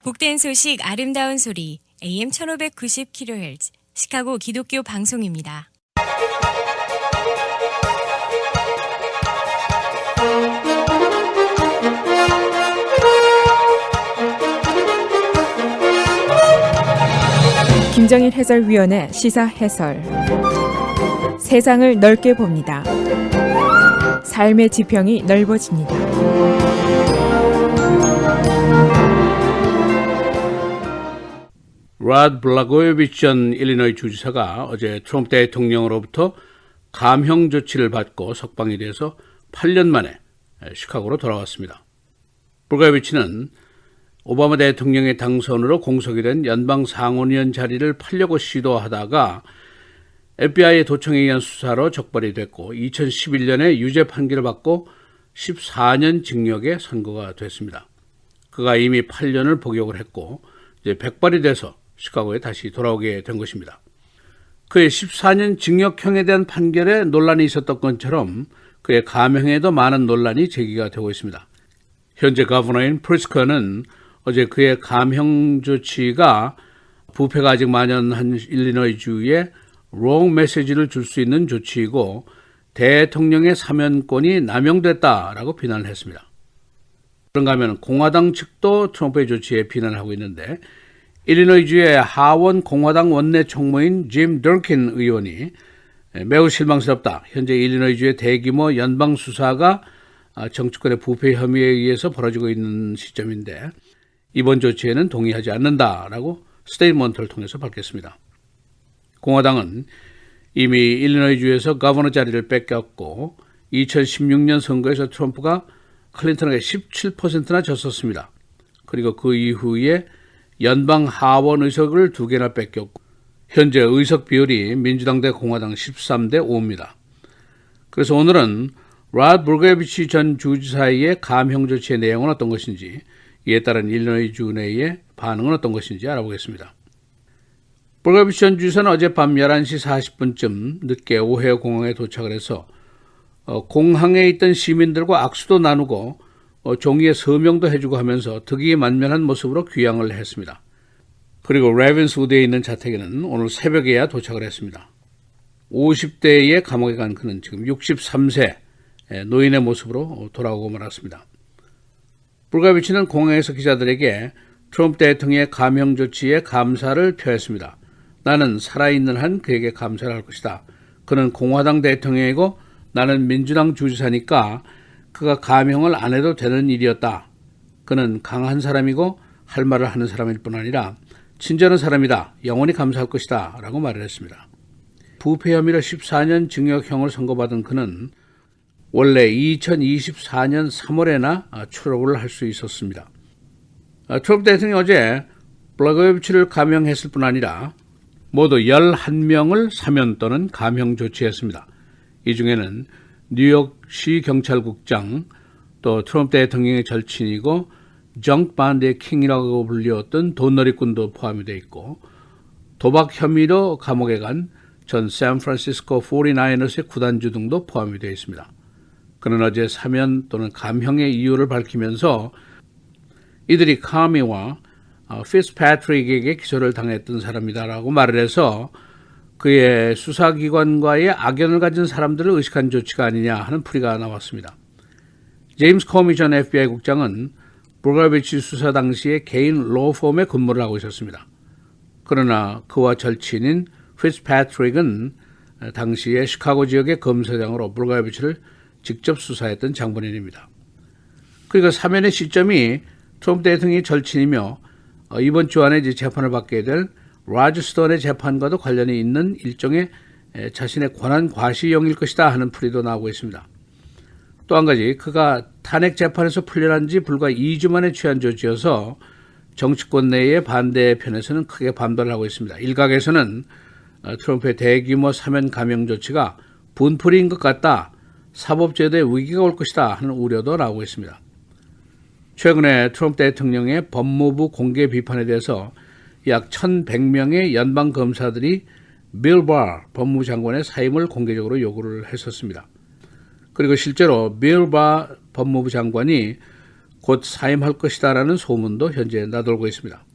복된 소식 아름다운 소리 AM 1590kHz 시카고 기독교 방송입니다. 김정일 해설위원의 시사 해설. 세상을 넓게 봅니다. 삶의 지평이 넓어집니다. 라드 블라고예비치 전 일리노이 주지사가 어제 트럼프 대통령으로부터 감형 조치를 받고 석방이 돼서 8년 만에 시카고로 돌아왔습니다. 블라고예비치는 오바마 대통령의 당선으로 공석이 된 연방 상원의원 자리를 팔려고 시도하다가 FBI의 도청에 의한 수사로 적발이 됐고 2011년에 유죄 판결을 받고 14년 징역에 선고가 됐습니다. 그가 이미 8년을 복역을 했고 이제 백발이 돼서 시카고에 다시 돌아오게 된 것입니다. 그의 14년 징역형에 대한 판결에 논란이 있었던 것처럼 그의 감형에도 많은 논란이 제기가 되고 있습니다. 현재 거버너인 프리스커는 어제 그의 감형 조치가 부패가 아직 만연한 일리노이주에 wrong 메시지를 줄 수 있는 조치이고 대통령의 사면권이 남용됐다라고 비난을 했습니다. 그런가 하면 공화당 측도 트럼프의 조치에 비난을 하고 있는데 일리노이주의 하원 공화당 원내 총무인 짐 덜킨 의원이 매우 실망스럽다. 현재 일리노이주의 대규모 연방 수사가 정치권의 부패 혐의에 의해서 벌어지고 있는 시점인데 이번 조치에는 동의하지 않는다라고 스테이트먼트를 통해서 밝혔습니다. 공화당은 이미 일리노이주에서 거버너 자리를 뺏겼고 2016년 선거에서 트럼프가 클린턴에게 17%나 졌었습니다. 그리고 그 이후에 연방 하원 의석을 2개나 뺏겼고 현재 의석 비율이 민주당 대 공화당 13대 5입니다. 그래서 오늘은 라드 블라고예비치 전 주지사의 감형 조치의 내용은 어떤 것인지 이에 따른 일리노이주 내의 반응은 어떤 것인지 알아보겠습니다. 블라고예비치 전 주지사는 어젯밤 11시 40분쯤 늦게 오헤어 공항에 도착을 해서 공항에 있던 시민들과 악수도 나누고 종이에 서명도 해주고 하면서 득이만면한 모습으로 귀향을 했습니다. 그리고 레빈스우드에 있는 자택에는 오늘 새벽에야 도착을 했습니다. 50대의 감옥에 간 그는 지금 63세 노인의 모습으로 돌아오고 말았습니다. 블라고예비치는 공항에서 기자들에게 트럼프 대통령의 감형 조치에 감사를 표했습니다. 나는 살아있는 한 그에게 감사를 할 것이다. 그는 공화당 대통령이고 나는 민주당 주지사니까 그가 감형을 안 해도 되는 일이었다. 그는 강한 사람이고 할 말을 하는 사람일 뿐 아니라 친절한 사람이다. 영원히 감사할 것이다. 라고 말을 했습니다. 부패 혐의로 14년 징역형을 선고받은 그는 원래 2024년 3월에나 출업을 할 수 있었습니다. 트럼프 대통령이 어제 블라고예비치를 감형했을 뿐 아니라 모두 11명을 사면 또는 감형 조치했습니다. 이 중에는 뉴욕시 경찰국장, 또 트럼프 대통령의 절친이고 정크 반드의 킹이라고 불리웠던 돈놀이꾼도 포함이 되어 있고 도박 혐의로 감옥에 간 전 샌프란시스코 49ers의 구단주 등도 포함이 되어 있습니다. 그는 어제 사면 또는 감형의 이유를 밝히면서 이들이 카미와 피츠패트릭에게 기소를 당했던 사람이다라고 말을 해서 그의 수사기관과의 악연을 가진 사람들을 의식한 조치가 아니냐 하는 풀이가 나왔습니다. 제임스 코미 전 FBI 국장은 블라고예비치 수사 당시에 개인 로펌에 근무를 하고 있었습니다. 그러나 그와 절친인 피츠패트릭은 당시에 시카고 지역의 검사장으로 블라고예비치를 직접 수사했던 장본인입니다. 그리고 사면의 시점이 트럼프 대통령의 절친이며 이번 주 안에 재판을 받게 될 로저 스톤의 재판과도 관련이 있는 일종의 자신의 권한 과시용일 것이다 하는 풀이도 나오고 있습니다. 또 한 가지 그가 탄핵 재판에서 풀려난 지 불과 2주 만에 취한 조치여서 정치권 내의 반대 편에서는 크게 반발을 하고 있습니다. 일각에서는 트럼프의 대규모 사면 감형 조치가 분풀이인 것 같다. 사법제도에 위기가 올 것이다 하는 우려도 나오고 있습니다. 최근에 트럼프 대통령의 법무부 공개 비판에 대해서 약 1,100명의 연방 검사들이 빌 바 법무부 장관의 사임을 공개적으로 요구를 했었습니다. 그리고 실제로 빌 바 법무부 장관이 곧 사임할 것이다라는 소문도 현재 나돌고 있습니다.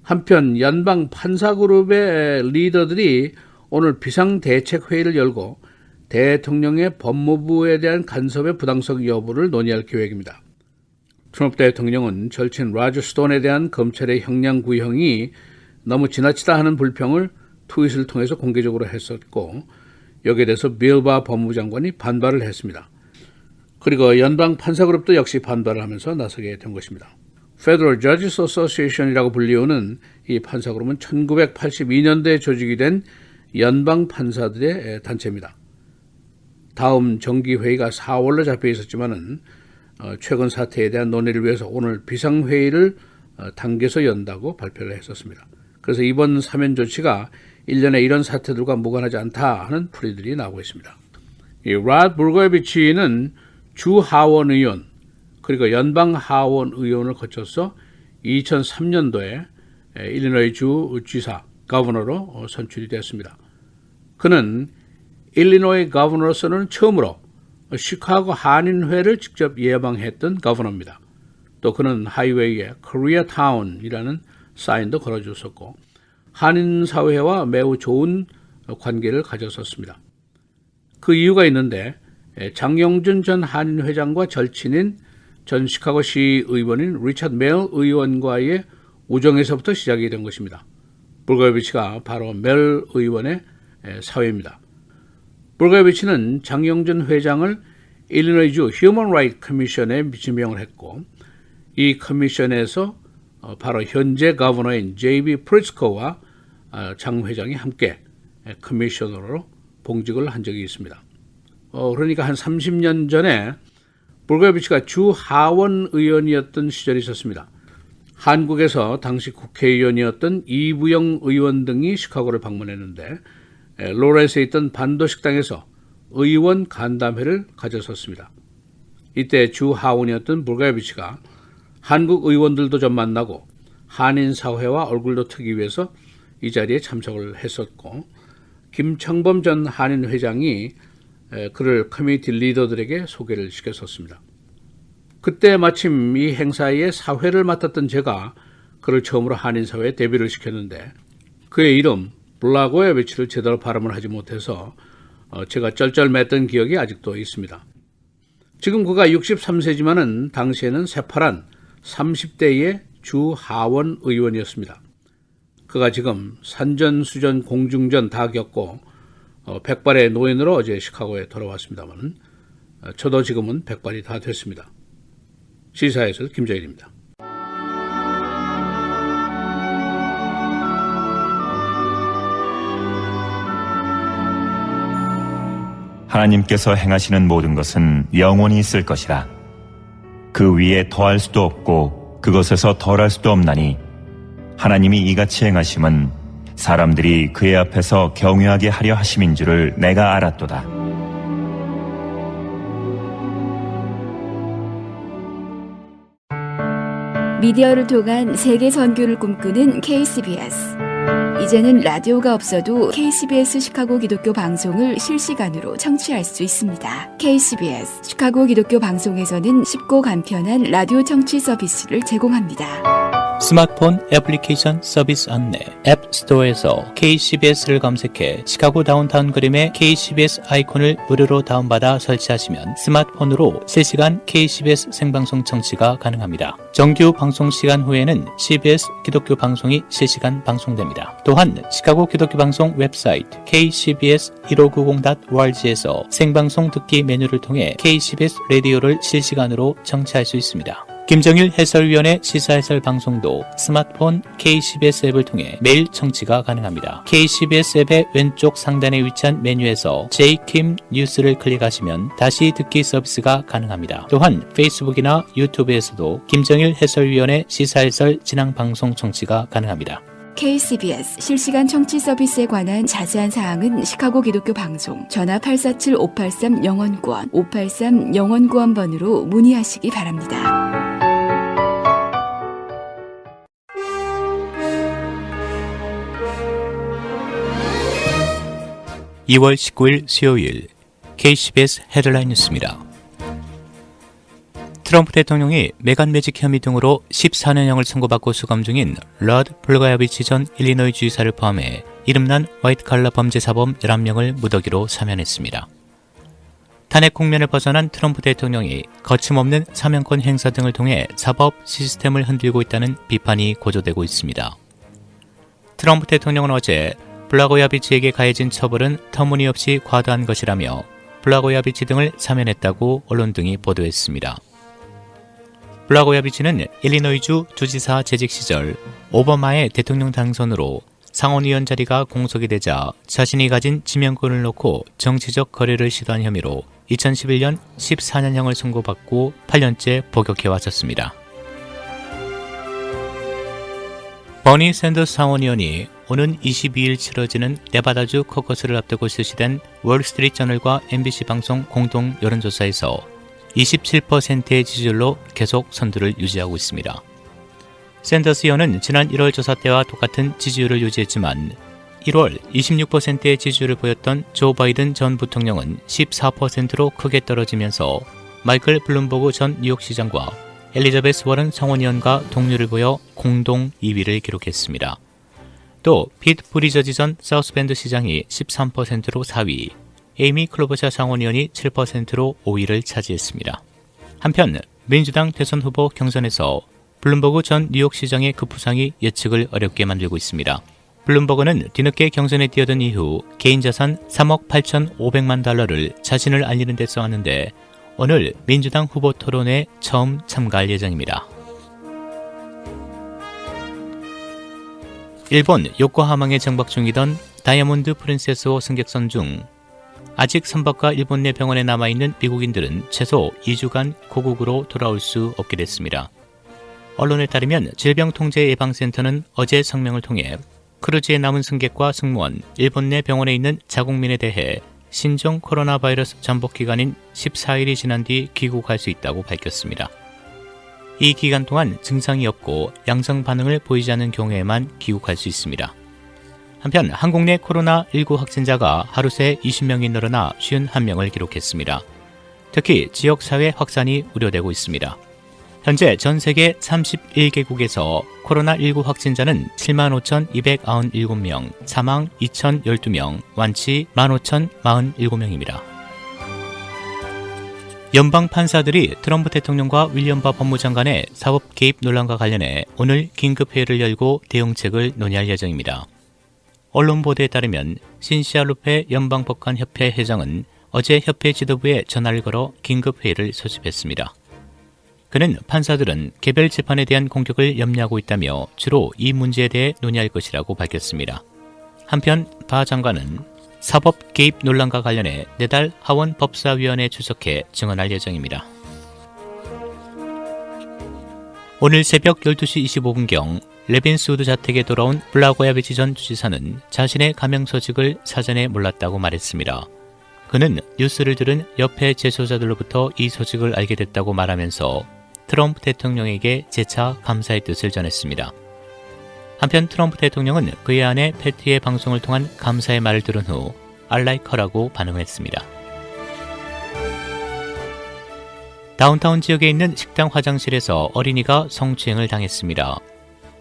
한편 연방 판사그룹의 리더들이 오늘 비상대책회의를 열고 대통령의 법무부에 대한 간섭의 부당성 여부를 논의할 계획입니다. 트럼프 대통령은 절친 로저 스톤에 대한 검찰의 형량 구형이 너무 지나치다 하는 불평을 트윗을 통해서 공개적으로 했었고, 여기에 대해서 빌 바 법무부 장관이 반발을 했습니다. 그리고 연방 판사그룹도 역시 반발을 하면서 나서게 된 것입니다. Federal Judges Association이라고 불리우는 이 판사그룹은 1982년도에 조직이 된 연방 판사들의 단체입니다. 다음 정기회의가 4월로 잡혀 있었지만은 최근 사태에 대한 논의를 위해서 오늘 비상회의를 당겨서 연다고 발표를 했었습니다. 그래서 이번 사면 조치가 일련의 이런 사태들과 무관하지 않다 하는 풀이들이 나오고 있습니다. 이 라드 불거비치는 주 하원 의원 그리고 연방 하원 의원을 거쳐서 2003년도에 일리노이 주 지사 거버너로 선출이 됐습니다. 그는 일리노이 거버너로서는 처음으로 시카고 한인회를 직접 예방했던 거버너입니다. 또 그는 하이웨이에 코리아타운이라는 사인도 걸어줬었고 한인사회와 매우 좋은 관계를 가졌었습니다. 그 이유가 있는데 장영준 전 한인회장과 절친인 전 시카고시 의원인 리처드 멜 의원과의 우정에서부터 시작이 된 것입니다. 불거비치가 바로 멜 의원의 사회입니다. 불거비치는 장영준 회장을 일리노이주 휴먼 라이트 커미션에 지명을 했고 이 커미션에서 바로 현재 거버너인 J.B. 프리츠코와 장 회장이 함께 커미셔너로 봉직을 한 적이 있습니다. 그러니까 한 30년 전에 불거비치가 주 하원 의원이었던 시절이 있었습니다. 한국에서 당시 국회의원이었던 이부영 의원 등이 시카고를 방문했는데 로렌스에 있던 반도식당에서 의원 간담회를 가졌었습니다. 이때 주 하원이었던 불거비치가 한국 의원들도 좀 만나고 한인사회와 얼굴도 트기 위해서 이 자리에 참석을 했었고 김청범 전 한인회장이 그를 커뮤니티 리더들에게 소개를 시켰었습니다. 그때 마침 이 행사의 사회를 맡았던 제가 그를 처음으로 한인사회에 데뷔를 시켰는데 그의 이름 블라고예비치를 제대로 발음을 하지 못해서 제가 쩔쩔맸던 기억이 아직도 있습니다. 지금 그가 63세지만은 당시에는 새파란 30대의 주 하원 의원이었습니다. 그가 지금 산전수전 공중전 다 겪고 백발의 노인으로 어제 시카고에 돌아왔습니다만 저도 지금은 백발이 다 됐습니다. 시사해설 김정일입니다. 하나님께서 행하시는 모든 것은 영원히 있을 것이라. 그 위에 더할 수도 없고 그것에서 덜할 수도 없나니 하나님이 이같이 행하심은 사람들이 그의 앞에서 경외하게 하려 하심인 줄을 내가 알았도다. 미디어를 통한 세계 선교를 꿈꾸는 KCBS. 이제는 라디오가 없어도 KCBS 시카고 기독교 방송을 실시간으로 청취할 수 있습니다. KCBS 시카고 기독교 방송에서는 쉽고 간편한 라디오 청취 서비스를 제공합니다. 스마트폰 애플리케이션 서비스 안내 앱 스토어에서 KCBS를 검색해 시카고 다운타운 그림의 KCBS 아이콘을 무료로 다운받아 설치하시면 스마트폰으로 실시간 KCBS 생방송 청취가 가능합니다. 정규 방송 시간 후에는 CBS 기독교 방송이 실시간 방송됩니다. 또한 시카고 기독교 방송 웹사이트 kcbs1590.org에서 생방송 듣기 메뉴를 통해 KCBS 라디오를 실시간으로 청취할 수 있습니다. 김정일 해설위원의 시사해설 방송도 스마트폰 KCBS 앱을 통해 매일 청취가 가능합니다. KCBS 앱의 왼쪽 상단에 위치한 메뉴에서 J.Kim 뉴스를 클릭하시면 다시 듣기 서비스가 가능합니다. 또한 페이스북이나 유튜브에서도 김정일 해설위원의 시사해설 진행 방송 청취가 가능합니다. KCBS 실시간 청취 서비스에 관한 자세한 사항은 시카고 기독교 방송 전화 847-583-영원구원 583-영원구원번으로 문의하시기 바랍니다. 2월 19일 수요일 KCBS 헤드라인 뉴스입니다. 트럼프 대통령이 메간 매직 혐의 등으로 14년형을 선고받고 수감 중인 러드 블가야비치 전 일리노이 주지사를 포함해 이름난 화이트칼라 범죄사범 11명을 무더기로 사면했습니다. 탄핵 국면을 벗어난 트럼프 대통령이 거침없는 사면권 행사 등을 통해 사법 시스템을 흔들고 있다는 비판이 고조되고 있습니다. 트럼프 대통령은 어제 블라고야비치에게 가해진 처벌은 터무니없이 과다한 것이라며 블라고야비치 등을 사면했다고 언론 등이 보도했습니다. 블라고야비치는 일리노이주 주지사 재직 시절 오바마의 대통령 당선으로 상원의원 자리가 공석이 되자 자신이 가진 지명권을 놓고 정치적 거래를 시도한 혐의로 2011년 14년형을 선고받고 8년째 복역해 왔었습니다. 버니 샌더스 상원의원이 오는 22일 치러지는 네바다주 코커스를 앞두고 실시된 월스트리트저널과 MBC 방송 공동 여론조사에서 27%의 지지율로 계속 선두를 유지하고 있습니다. 샌더스 의원은 지난 1월 조사 때와 똑같은 지지율을 유지했지만 1월 26%의 지지율을 보였던 조 바이든 전 부통령은 14%로 크게 떨어지면서 마이클 블룸버그 전 뉴욕시장과 엘리자베스 워런 상원의원과 동률을 보여 공동 2위를 기록했습니다. 또 피트 부리저지 전 사우스밴드 시장이 13%로 4위, 에이미 클로버샤 상원의원이 7%로 5위를 차지했습니다. 한편 민주당 대선 후보 경선에서 블룸버그 전 뉴욕시장의 급부상이 예측을 어렵게 만들고 있습니다. 블룸버그는 뒤늦게 경선에 뛰어든 이후 개인 자산 3억 8,500만 달러를 자신을 알리는 데 써왔는데 오늘 민주당 후보 토론에 처음 참가할 예정입니다. 일본 요코하마에 정박 중이던 다이아몬드 프린세스호 승객선 중 아직 선박과 일본 내 병원에 남아있는 미국인들은 최소 2주간 고국으로 돌아올 수 없게 됐습니다. 언론에 따르면 질병통제예방센터는 어제 성명을 통해 크루즈에 남은 승객과 승무원, 일본 내 병원에 있는 자국민에 대해 신종 코로나 바이러스 잠복 기간인 14일이 지난 뒤 귀국할 수 있다고 밝혔습니다. 이 기간 동안 증상이 없고 양성 반응을 보이지 않는 경우에만 귀국할 수 있습니다. 한편 한국 내 코로나19 확진자가 하루 새 20명이 늘어나 51명을 기록했습니다. 특히 지역사회 확산이 우려되고 있습니다. 현재 전 세계 31개국에서 코로나19 확진자는 75,297명, 사망 2,012명, 완치 15,047명입니다. 연방 판사들이 트럼프 대통령과 윌리엄 바 법무장관의 사법 개입 논란과 관련해 오늘 긴급회의를 열고 대응책을 논의할 예정입니다. 언론 보도에 따르면 신시아 루페 연방법관협회 회장은 어제 협회 지도부에 전화를 걸어 긴급회의를 소집했습니다. 그는 판사들은 개별 재판에 대한 공격을 염려하고 있다며 주로 이 문제에 대해 논의할 것이라고 밝혔습니다. 한편 바 장관은 사법 개입 논란과 관련해 내달 하원 법사위원회에 출석해 증언할 예정입니다. 오늘 새벽 12시 25분경 레빈스우드 자택에 돌아온 블라고야비치 전 주지사는 자신의 감염 소식을 사전에 몰랐다고 말했습니다. 그는 뉴스를 들은 옆에 재소자들로부터 이 소식을 알게 됐다고 말하면서 트럼프 대통령에게 재차 감사의 뜻을 전했습니다. 한편 트럼프 대통령은 그의 아내 패티의 방송을 통한 감사의 말을 들은 후 I like her라고 반응했습니다. 다운타운 지역에 있는 식당 화장실에서 어린이가 성추행을 당했습니다.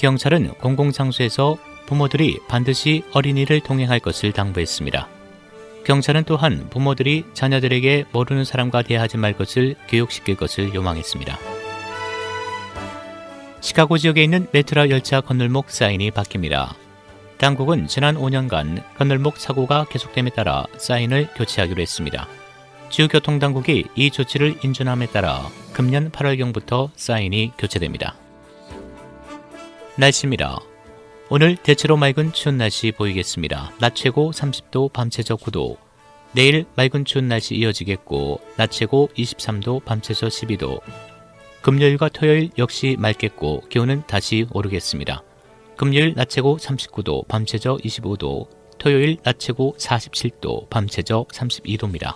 경찰은 공공장소에서 부모들이 반드시 어린이를 동행할 것을 당부했습니다. 경찰은 또한 부모들이 자녀들에게 모르는 사람과 대화하지 말 것을 교육시킬 것을 요망했습니다. 시카고 지역에 있는 메트로 열차 건널목 사인이 바뀝니다. 당국은 지난 5년간 건널목 사고가 계속됨에 따라 사인을 교체하기로 했습니다. 주교통당국이 이 조치를 인준함에 따라 금년 8월경부터 사인이 교체됩니다. 날씨입니다. 오늘 대체로 맑은 추운 날씨 보이겠습니다. 낮 최고 30도, 밤 최저 9도. 내일 맑은 추운 날씨 이어지겠고 낮 최고 23도, 밤 최저 12도. 금요일과 토요일 역시 맑겠고 기온은 다시 오르겠습니다. 금요일 낮 최고 39도, 밤 최저 25도. 토요일 낮 최고 47도, 밤 최저 32도입니다.